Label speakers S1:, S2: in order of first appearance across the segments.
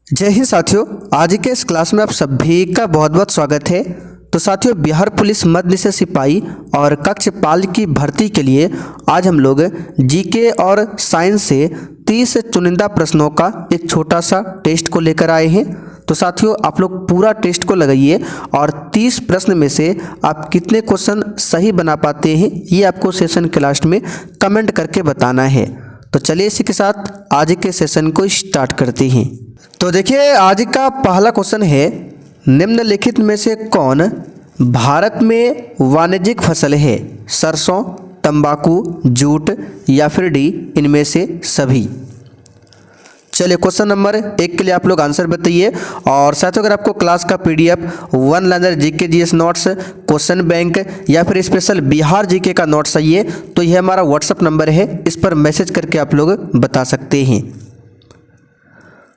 S1: जय हिंद साथियों, आज के इस क्लास में आप सभी का बहुत बहुत स्वागत है। तो साथियों, बिहार पुलिस मध्य निषेध सिपाही और कक्षपाल की भर्ती के लिए आज हम लोग जीके और साइंस से 30 चुनिंदा प्रश्नों का एक छोटा सा टेस्ट को लेकर आए हैं। तो साथियों, आप लोग पूरा टेस्ट को लगाइए और 30 प्रश्न में से आप कितने क्वेश्चन सही बना पाते हैं ये आपको सेशन के लास्ट में कमेंट करके बताना है। तो चलिए इसी के साथ आज के सेशन को स्टार्ट करते हैं। तो देखिए, आज का पहला क्वेश्चन है, निम्नलिखित में से कौन भारत में वाणिज्यिक फसल है? सरसों, तंबाकू, जूट या फिर डी इनमें से सभी। चलिए क्वेश्चन नंबर 1 के लिए आप लोग आंसर बताइए। और साथियों, अगर आपको क्लास का PDF one liner GK GS notes, question bank या फिर स्पेशल बिहार जीके का नोट्स चाहिए तो यह हमारा व्हाट्सएप नंबर है, इस पर मैसेज करके आप लोग बता सकते हैं।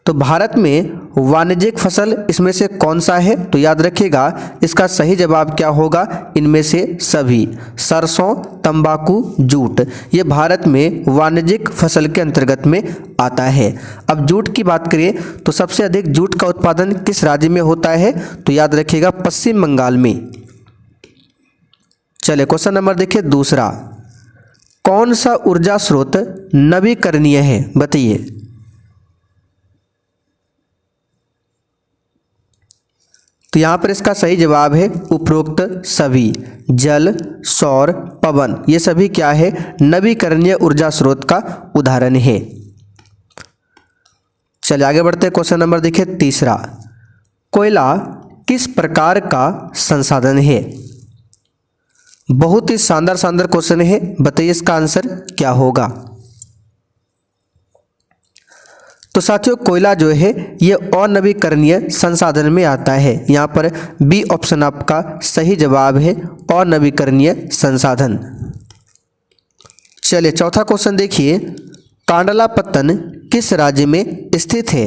S1: तो भारत में वाणिज्यिक फसल इसमें से कौन सा है? तो याद रखिएगा, इसका सही जवाब क्या होगा? इनमें से सभी। सरसों, तंबाकू, जूट ये भारत में वाणिज्यिक फसल के अंतर्गत में आता है। अब जूट की बात करें तो सबसे अधिक जूट का उत्पादन किस राज्य में होता है? तो याद रखिएगा, पश्चिम बंगाल में। चलिए क्वेश्चन नंबर देखिए दूसरा, कौन सा ऊर्जा स्रोत नवीकरणीय है? बताइए। तो यहाँ पर इसका सही जवाब है उपरोक्त सभी। जल, सौर, पवन ये सभी क्या है? नवीकरणीय ऊर्जा स्रोत का उदाहरण है। चलिए आगे बढ़ते हैं। क्वेश्चन नंबर देखिए तीसरा, कोयला किस प्रकार का संसाधन है? बहुत ही शानदार क्वेश्चन है, बताइए इसका आंसर क्या होगा? तो साथियों, कोयला जो है ये अनवीकरणीय संसाधन में आता है। यहाँ पर बी ऑप्शन आपका सही जवाब है, अनवीकरणीय संसाधन। चलिए चौथा क्वेश्चन देखिए, कांडलापत्तन किस राज्य में स्थित है?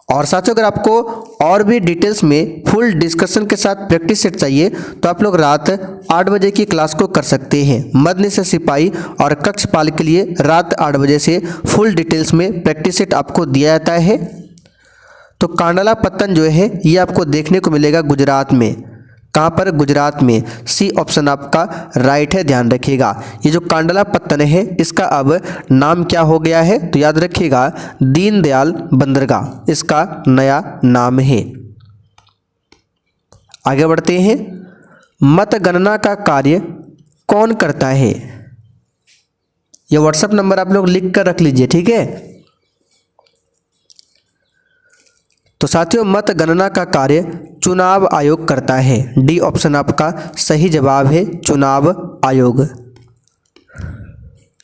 S1: और साथियों, अगर आपको और भी डिटेल्स में फुल डिस्कशन के साथ प्रैक्टिस सेट चाहिए तो आप लोग रात 8 बजे की क्लास को कर सकते हैं। मध्य निषेध सिपाही और कक्षपाल के लिए रात 8 बजे से फुल डिटेल्स में प्रैक्टिस सेट आपको दिया जाता है। तो कांडलापत्तन जो है ये आपको देखने को मिलेगा गुजरात में। कहाँ पर? गुजरात में। सी ऑप्शन आपका राइट है, ध्यान रखिएगा। ये जो कांडलापत्तन है इसका अब नाम क्या हो गया है? तो याद रखिएगा, दीनदयाल बंदरगाह इसका नया नाम है। आगे बढ़ते हैं, मतगणना का कार्य कौन करता है? ये व्हाट्सएप नंबर आप लोग लिख कर रख लीजिए, ठीक है। तो साथियों, मतगणना का कार्य चुनाव आयोग करता है। डी ऑप्शन आपका सही जवाब है, चुनाव आयोग।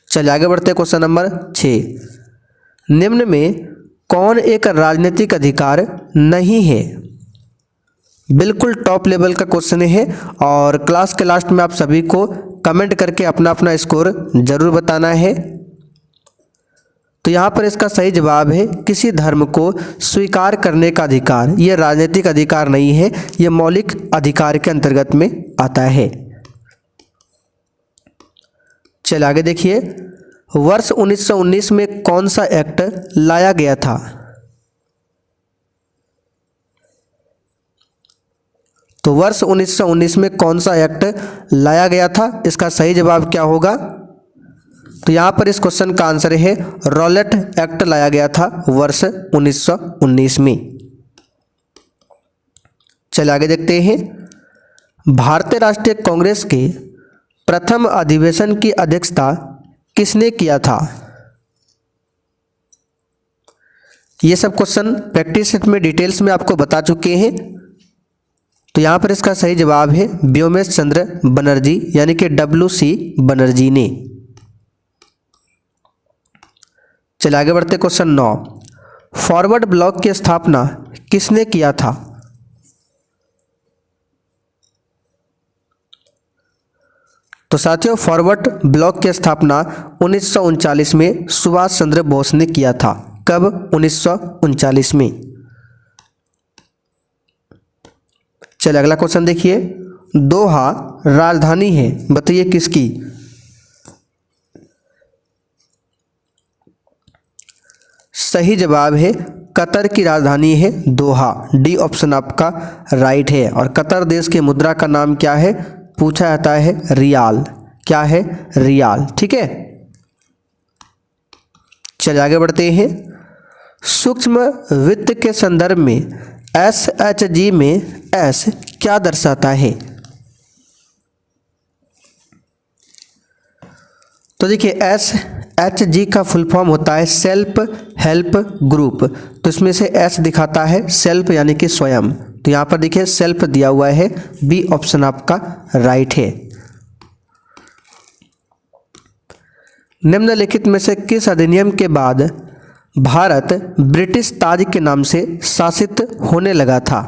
S1: चलिए आगे बढ़ते हैं। क्वेश्चन नंबर 6, निम्न में कौन एक राजनीतिक अधिकार नहीं है? बिल्कुल टॉप लेवल का क्वेश्चन है और क्लास के लास्ट में आप सभी को कमेंट करके अपना अपना स्कोर जरूर बताना है। तो यहाँ पर इसका सही जवाब है, किसी धर्म को स्वीकार करने का अधिकार। ये राजनीतिक अधिकार नहीं है, ये मौलिक अधिकार के अंतर्गत में आता है। चलिए आगे देखिए, वर्ष 1919 में कौन सा एक्ट लाया गया था? तो वर्ष 1919 में कौन सा एक्ट लाया गया था? इसका सही जवाब क्या होगा? तो यहाँ पर इस क्वेश्चन का आंसर है, रॉलेट एक्ट लाया गया था वर्ष 1919 में। चलिए आगे देखते हैं, भारतीय राष्ट्रीय कांग्रेस के प्रथम अधिवेशन की अध्यक्षता किसने किया था? ये सब क्वेश्चन प्रैक्टिस सेट में डिटेल्स में आपको बता चुके हैं। तो यहाँ पर इसका सही जवाब है व्योमेश चंद्र बनर्जी, यानी कि WC बनर्जी ने। चलिए आगे बढ़ते क्वेश्चन 9, फॉरवर्ड ब्लॉक की स्थापना किसने किया था? तो साथियों, फॉरवर्ड ब्लॉक की स्थापना 1939 में सुभाष चंद्र बोस ने किया था। कब? 1939 में। चलिए अगला क्वेश्चन देखिए, दोहा राजधानी है, बताइए किसकी? सही जवाब है कतर की राजधानी है दोहा। डी ऑप्शन आपका राइट है। और कतर देश की मुद्रा का नाम क्या है, पूछा जाता है रियाल। क्या है, रियाल। ठीक है, चलिए आगे बढ़ते हैं। सूक्ष्म वित्त के संदर्भ में SHG में S क्या दर्शाता है? तो देखिए SHG का फुल फॉर्म होता है सेल्फ हेल्प ग्रुप। तो इसमें से S दिखाता है सेल्फ यानी कि स्वयं। तो यहाँ पर देखिए सेल्फ दिया हुआ है, बी ऑप्शन आपका राइट है। निम्नलिखित में से किस अधिनियम के बाद भारत ब्रिटिश ताज के नाम से शासित होने लगा था?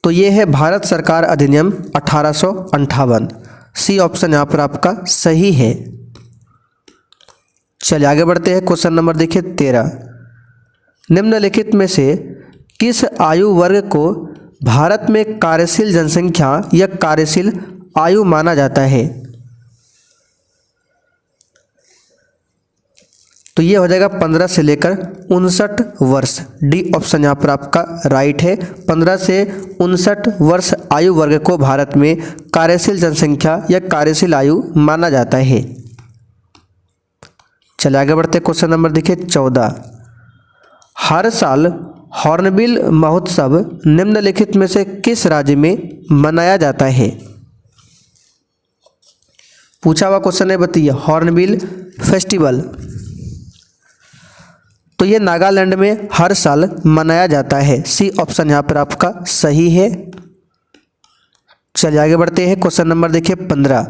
S1: तो ये है भारत सरकार अधिनियम 1858। सी ऑप्शन यहाँ पर आपका सही है। चलिए आगे बढ़ते हैं। क्वेश्चन नंबर देखिए 13। निम्नलिखित में से किस आयु वर्ग को भारत में कार्यशील जनसंख्या या कार्यशील आयु माना जाता है? तो ये हो जाएगा 15 से लेकर 59 वर्ष। डी ऑप्शन यहाँ पर आपका राइट है। 15 से 59 वर्ष आयु वर्ग को भारत में कार्यशील जनसंख्या या कार्यशील आयु माना जाता है। चलिए आगे बढ़ते हैं। क्वेश्चन नंबर देखिए 14। हर साल हॉर्नबिल महोत्सव निम्नलिखित में से किस राज्य में मनाया जाता है? पूछा हुआ क्वेश्चन है, बताइए। हॉर्नबिल फेस्टिवल, तो ये नागालैंड में हर साल मनाया जाता है। सी ऑप्शन यहाँ पर आपका सही है। चलिए आगे बढ़ते हैं। क्वेश्चन नंबर देखिए 15।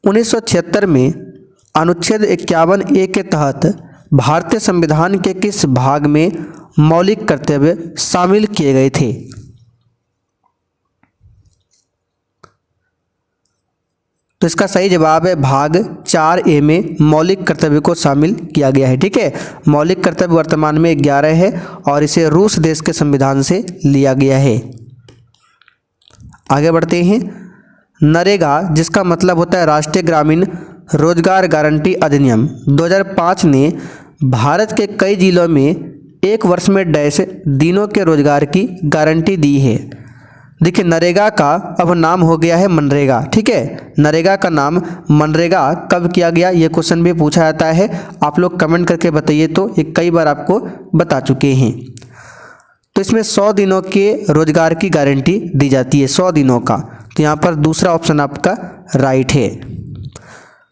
S1: 1976 में अनुच्छेद 51A के तहत भारतीय संविधान के किस भाग में मौलिक कर्तव्य शामिल किए गए थे? तो इसका सही जवाब है भाग 4A में मौलिक कर्तव्य को शामिल किया गया है। ठीक है, मौलिक कर्तव्य वर्तमान में 11 है और इसे रूस देश के संविधान से लिया गया है। आगे बढ़ते हैं। नरेगा, जिसका मतलब होता है राष्ट्रीय ग्रामीण रोजगार गारंटी अधिनियम 2005 ने भारत के कई जिलों में एक वर्ष में डैश दिनों के रोजगार की गारंटी दी है। देखिए नरेगा का अब नाम हो गया है मनरेगा। ठीक है, नरेगा का नाम मनरेगा कब किया गया, ये क्वेश्चन भी पूछा जाता है। आप लोग कमेंट करके बताइए, तो ये कई बार आपको बता चुके हैं। तो इसमें 100 दिनों के रोजगार की गारंटी दी जाती है, 100 दिनों का। तो यहाँ पर दूसरा ऑप्शन आपका राइट है।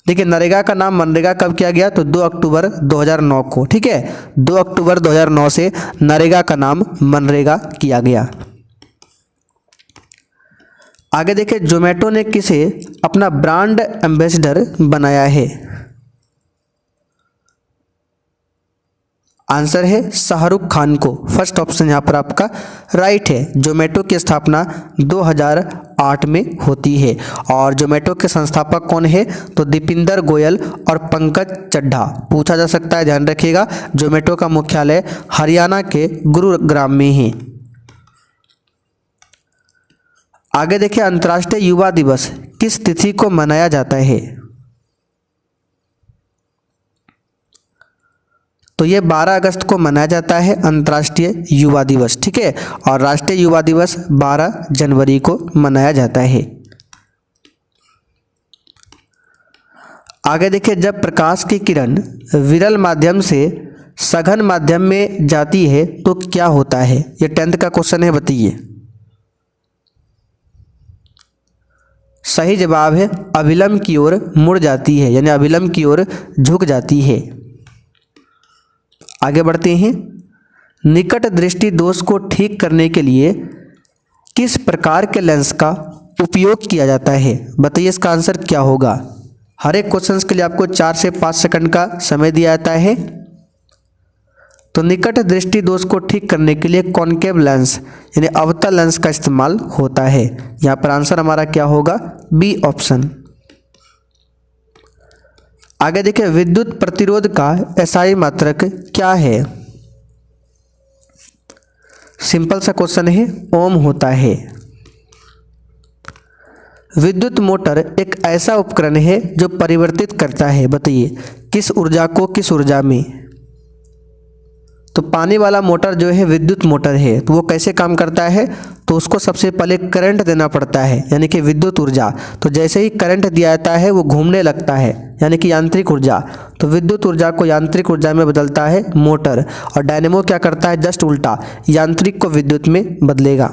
S1: देखिए नरेगा का नाम मनरेगा कब किया गया, तो 2 अक्टूबर 2009 को। ठीक है, 2 अक्टूबर 2009 से नरेगा का नाम मनरेगा किया गया। आगे देखिए जोमेटो ने किसे अपना ब्रांड एम्बेसडर बनाया है? आंसर है शाहरुख खान को। फर्स्ट ऑप्शन यहाँ पर आपका राइट है। जोमेटो की स्थापना 2008 में होती है और जोमेटो के संस्थापक कौन है, तो दीपिंदर गोयल और पंकज चड्ढा। पूछा जा सकता है, ध्यान रखिएगा। जोमेटो का मुख्यालय हरियाणा के गुरुग्राम में है। आगे देखिए अंतर्राष्ट्रीय युवा दिवस किस तिथि को मनाया जाता है? तो ये 12 अगस्त को मनाया जाता है अंतर्राष्ट्रीय युवा दिवस। ठीक है, और राष्ट्रीय युवा दिवस 12 जनवरी को मनाया जाता है। आगे देखिए जब प्रकाश की किरण विरल माध्यम से सघन माध्यम में जाती है तो क्या होता है? ये 10th का क्वेश्चन है, बताइए। सही जवाब है अभिलंब की ओर मुड़ जाती है, यानी अभिलंब की ओर झुक जाती है। आगे बढ़ते हैं। निकट दृष्टि दोष को ठीक करने के लिए किस प्रकार के लेंस का उपयोग किया जाता है? बताइए इसका आंसर क्या होगा। हर एक क्वेश्चन के लिए आपको 4 से 5 सेकंड का समय दिया जाता है। तो निकट दृष्टि दोष को ठीक करने के लिए कॉनकेव लेंस यानी अवतल लेंस का इस्तेमाल होता है। यहाँ पर आंसर हमारा क्या होगा, बी ऑप्शन। आगे देखिए विद्युत प्रतिरोध का एसआई मात्रक क्या है? सिंपल सा क्वेश्चन है, ओम होता है। विद्युत मोटर एक ऐसा उपकरण है जो परिवर्तित करता है, बताइए किस ऊर्जा को किस ऊर्जा में। तो पानी वाला मोटर जो है विद्युत मोटर है, तो वो कैसे काम करता है, तो उसको सबसे पहले करंट देना पड़ता है यानी कि विद्युत ऊर्जा। तो जैसे ही करंट दिया जाता है वो घूमने लगता है यानी कि यांत्रिक ऊर्जा। तो विद्युत ऊर्जा को यांत्रिक ऊर्जा में बदलता है मोटर, और डायनेमो क्या करता है, जस्ट उल्टा, यांत्रिक को विद्युत में बदलेगा।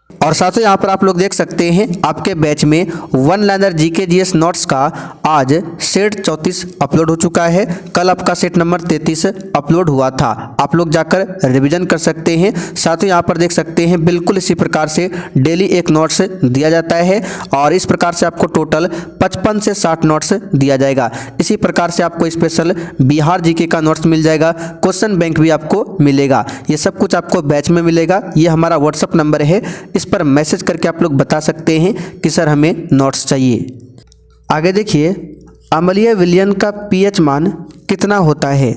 S1: और साथ ही यहाँ पर आप लोग देख सकते हैं आपके बैच में one liner GK GS notes का आज सेट 34 अपलोड हो चुका है। कल आपका सेट नंबर 33 अपलोड हुआ था, आप लोग जाकर रिवीजन कर सकते हैं। साथ ही यहाँ पर देख सकते हैं बिल्कुल इसी प्रकार से डेली एक नोट्स दिया जाता है, और इस प्रकार से आपको टोटल 55 से 60 नोट्स दिया जाएगा। इसी प्रकार से आपको स्पेशल बिहार जीके का नोट्स मिल जाएगा, क्वेश्चन बैंक भी आपको मिलेगा। ये सब कुछ आपको बैच में मिलेगा। ये हमारा व्हाट्सअप नंबर है, इस पर मैसेज करके आप लोग बता सकते हैं कि सर हमें नोट्स चाहिए। आगे देखिए, अम्लीय विलयन का पीएच मान कितना होता है।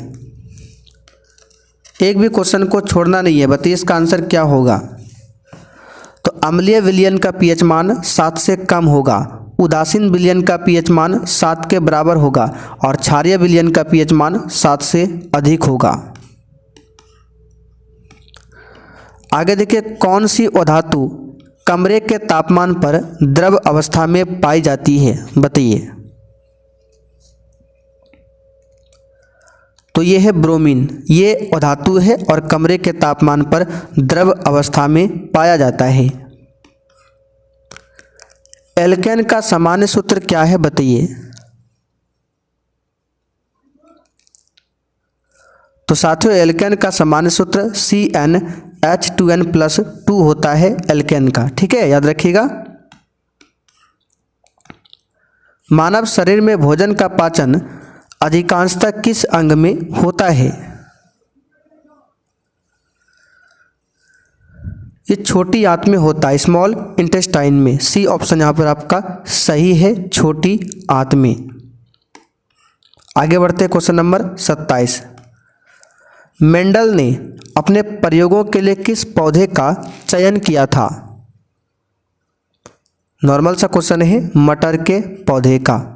S1: एक भी क्वेश्चन को छोड़ना नहीं है, बताइए इसका आंसर क्या होगा। तो अम्लीय विलयन का पीएच मान 7 से कम होगा, उदासीन विलयन का पीएच मान 7 के बराबर होगा, और क्षारीय विलयन का पीएच मान 7 से अधिक होगा। आगे देखिए, कौन सी अधातु कमरे के तापमान पर द्रव अवस्था में पाई जाती है, बताइए। तो ये है ब्रोमीन, ये अधातु है और कमरे के तापमान पर द्रव अवस्था में पाया जाता है। एल्केन का सामान्य सूत्र क्या है, बताइए। तो साथियों, एल्केन का सामान्य सूत्र CnH2n+2 होता है एल्केन का, ठीक है, याद रखिएगा। मानव शरीर में भोजन का पाचन अधिकांशतः किस अंग में होता है। ये छोटी आंत में होता है, स्मॉल इंटेस्टाइन में। सी ऑप्शन यहाँ पर आपका सही है, छोटी आंत में। आगे बढ़ते हैं क्वेश्चन नंबर 27। मेंडल ने अपने प्रयोगों के लिए किस पौधे का चयन किया था। नॉर्मल सा क्वेश्चन है, मटर के पौधे का।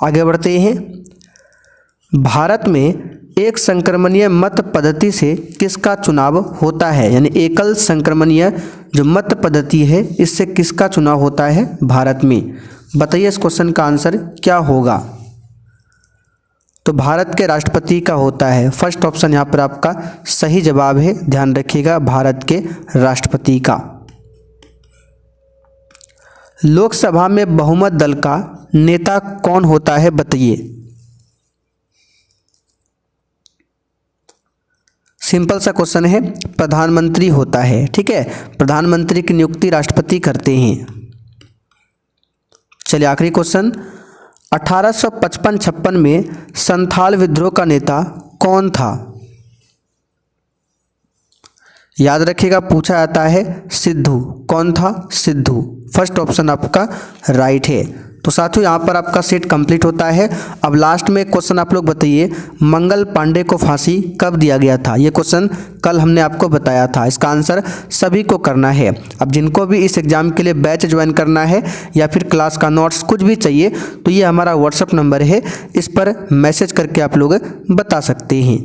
S1: आगे बढ़ते हैं। भारत में एक संक्रमणीय मत पद्धति से किसका चुनाव होता है, यानी एकल संक्रमणीय जो मत पद्धति है इससे किसका चुनाव होता है भारत में। बताइए इस क्वेश्चन का आंसर क्या होगा। तो भारत के राष्ट्रपति का होता है। फर्स्ट ऑप्शन यहाँ पर आपका सही जवाब है, ध्यान रखिएगा, भारत के राष्ट्रपति का। लोकसभा में बहुमत दल का नेता कौन होता है, बताइए। सिंपल सा क्वेश्चन है, प्रधानमंत्री होता है, ठीक है, प्रधानमंत्री की नियुक्ति राष्ट्रपति करते हैं। चलिए आखिरी क्वेश्चन। 1855-56 में संथाल विद्रोह का नेता कौन था। याद रखिएगा, पूछा जाता है सिद्धू। कौन था, सिद्धू। फर्स्ट ऑप्शन आपका राइट है। तो साथियों यहाँ पर आपका सेट कंप्लीट होता है। अब लास्ट में क्वेश्चन आप लोग बताइए, मंगल पांडे को फांसी कब दिया गया था। ये क्वेश्चन कल हमने आपको बताया था, इसका आंसर सभी को करना है। अब जिनको भी इस एग्जाम के लिए बैच ज्वाइन करना है या फिर क्लास का नोट्स कुछ भी चाहिए, तो ये हमारा व्हाट्सअप नंबर है, इस पर मैसेज करके आप लोग बता सकते हैं।